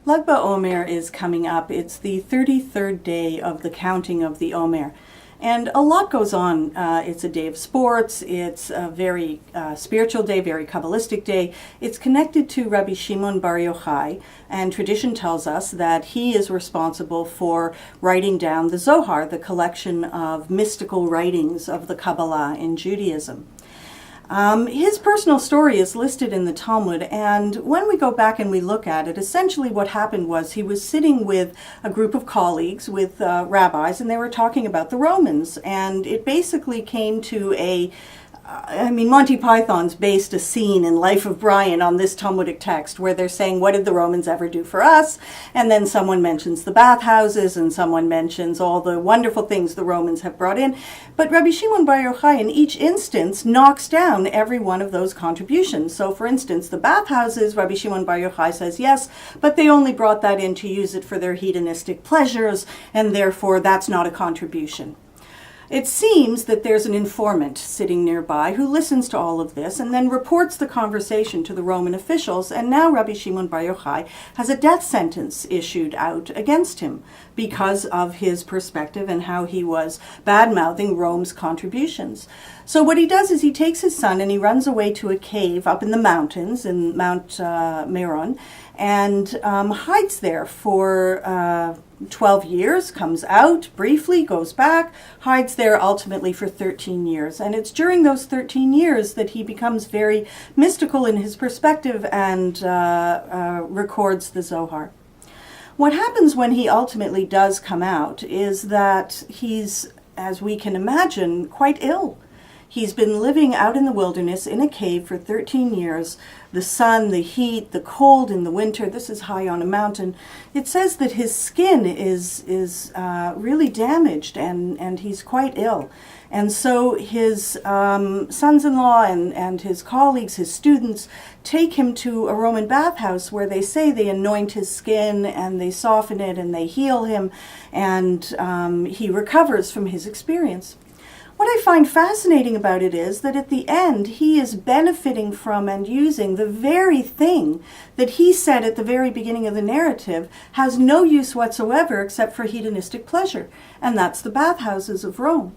Lag BaOmer is coming up. It's the 33rd day of the counting of the Omer. And a lot goes on. It's a day of sports. It's a very spiritual day, very Kabbalistic day. It's connected to Rabbi Shimon Bar Yochai, and tradition tells us that he is responsible for writing down the Zohar, the collection of mystical writings of the Kabbalah in Judaism. His personal story is listed in the Talmud, and when we go back and we look at it, essentially what happened was he was sitting with a group of colleagues, with rabbis, and they were talking about the Romans, and it basically came to Monty Python's based a scene in Life of Brian on this Talmudic text where they're saying, what did the Romans ever do for us? And then someone mentions the bathhouses and someone mentions all the wonderful things the Romans have brought in. But Rabbi Shimon Bar Yochai in each instance knocks down every one of those contributions. So for instance, the bathhouses, Rabbi Shimon Bar Yochai says yes, but they only brought that in to use it for their hedonistic pleasures, and therefore that's not a contribution. It seems that there's an informant sitting nearby who listens to all of this and then reports the conversation to the Roman officials, and now Rabbi Shimon Bar Yochai has a death sentence issued out against him because of his perspective and how he was bad-mouthing Rome's contributions. So what he does is he takes his son and he runs away to a cave up in the mountains, in Mount Meron, and hides there for 12 years, comes out briefly, goes back, hides there ultimately for 13 years. And it's during those 13 years that he becomes very mystical in his perspective and records the Zohar. What happens when he ultimately does come out is that he's, as we can imagine, quite ill. He's been living out in the wilderness in a cave for 13 years. The sun, the heat, the cold in the winter. This is high on a mountain. It says that his skin is really damaged and he's quite ill. And so his sons-in-law and his colleagues, his students, take him to a Roman bathhouse where they say they anoint his skin and they soften it and they heal him, and he recovers from his experience. What I find fascinating about it is that at the end, he is benefiting from and using the very thing that he said at the very beginning of the narrative has no use whatsoever except for hedonistic pleasure, and that's the bathhouses of Rome.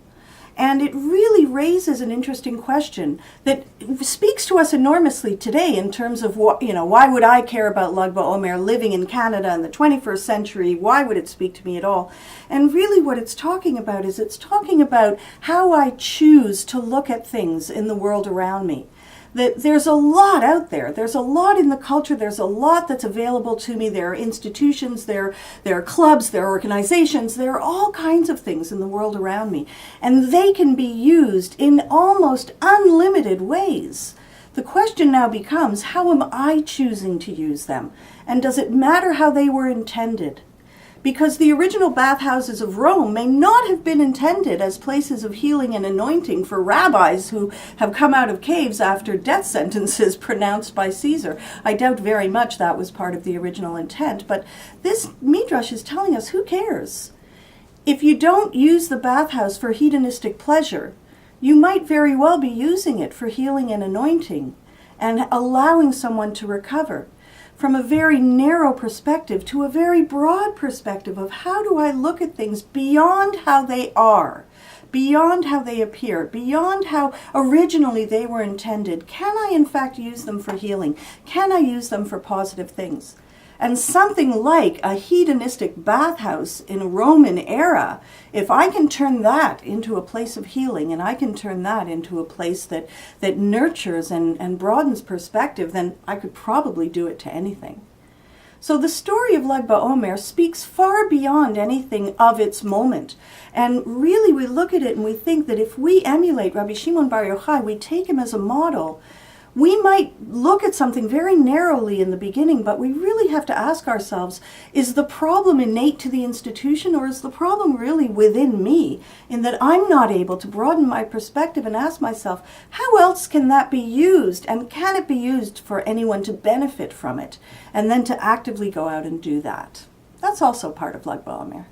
And it really raises an interesting question that speaks to us enormously today in terms of why would I care about Lag BaOmer living in Canada in the 21st century? Why would it speak to me at all? And really what it's talking about is it's talking about how I choose to look at things in the world around me. That there's a lot out there. There's a lot in the culture. There's a lot that's available to me. There are institutions, there are clubs, there are organizations, there are all kinds of things in the world around me. And they can be used in almost unlimited ways. The question now becomes, how am I choosing to use them? And does it matter how they were intended? Because the original bathhouses of Rome may not have been intended as places of healing and anointing for rabbis who have come out of caves after death sentences pronounced by Caesar. I doubt very much that was part of the original intent, but this Midrash is telling us, who cares? If you don't use the bathhouse for hedonistic pleasure, you might very well be using it for healing and anointing and allowing someone to recover. From a very narrow perspective to a very broad perspective of how do I look at things beyond how they are, beyond how they appear, beyond how originally they were intended. Can I in fact use them for healing? Can I use them for positive things? And something like a hedonistic bathhouse in a Roman era, if I can turn that into a place of healing and I can turn that into a place that nurtures and broadens perspective, then I could probably do it to anything. So the story of Lag BaOmer speaks far beyond anything of its moment. And really we look at it and we think that if we emulate Rabbi Shimon Bar Yochai, we take him as a model, we might look at something very narrowly in the beginning, but we really have to ask ourselves, is the problem innate to the institution, or is the problem really within me, in that I'm not able to broaden my perspective and ask myself, how else can that be used, and can it be used for anyone to benefit from it, and then to actively go out and do that? That's also part of Lag BaOmer.